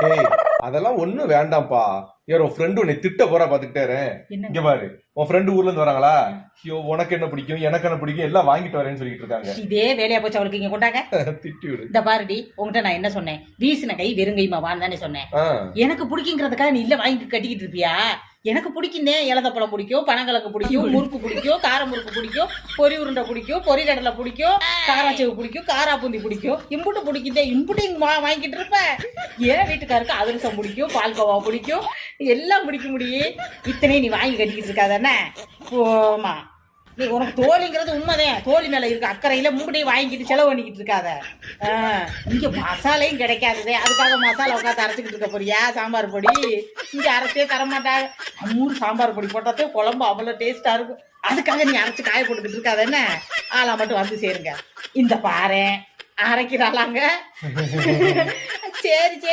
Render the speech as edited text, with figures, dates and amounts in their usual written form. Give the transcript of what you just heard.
ஏய் அதெல்லாம் ஒண்ணும் வேண்டாம்ப்பா. யார் உன் ஃப்ரெண்டு உன்னை திட்ட போறா பாத்துக்கிட்டே. இங்க பாரு, உன் ஃப்ரெண்டு ஊர்ல இருந்து வராங்களா? ஐயோ உனக்கு என்ன பிடிக்கும் எனக்கு என்ன பிடிக்கும் எல்லாம் வாங்கிட்டு வரேன்னு சொல்லிட்டு இருக்காங்க. இதே வேலையா போச்சு அவளுக்கு. இங்க கொண்டாங்க. திட்டி விடு. இந்த பாருடி, உங்ககிட்ட நான் என்ன சொன்னேன்? வீசின கை வெறுங்கைமா வான்னு தானே சொன்னேன். எனக்கு பிடிக்குங்கிறதுக்காக நீ இல்ல வாங்கி கட்டிக்கிட்டு இருப்பியா? எனக்கு பிடிக்குந்தே. இலதப்பழம் பிடிக்கும், பனங்கிழங்கு பிடிக்கும், முறுக்கு பிடிக்கும், கார முறுக்கு பிடிக்கும், பொரி உருண்டை பிடிக்கும், பொரி கடலை பிடிக்கும், காராச்சேவு பிடிக்கும், காராப்பூந்தி பிடிக்கும். இம்புட்டு பிடிக்குதே. இம்புட்டு வாங்கிட்டு இருப்ப. ஏன் வீட்டுக்காருக்கு அதிரசம் பிடிக்கும், பால்கோவா பிடிக்கும், எல்லாம் பிடிக்க முடியும். இத்தனை நீ வாங்கி கட்டிக்கிட்டு இருக்காதானே? போமா. நீ உனக்கு தோழிங்கிறது உண்மைதான். தோழி மேல இருக்க அக்கறையில மூட்டையும் வாங்கிட்டு செலவு பண்ணிக்கிட்டு இருக்காத. இங்க மசாலையும் கிடைக்காததே. அதுக்காக மசாலா உட்காந்து அரைச்சிக்கிட்டு இருக்க போறியா? சாம்பார் பொடி இங்க அரைச்சே தரமாட்டாங்க. 3 சாம்பார் பொடி போட்டாத்தே குழம்பு அவ்வளவு டேஸ்டா இருக்கும். அதுக்காக நீ அரைச்சு காய போட்டுக்கிட்டு இருக்காத என்ன? ஆளா மட்டும் வந்து சேருங்க. இந்த பாரு அரைக்கிறாளாங்க. சரி சரி.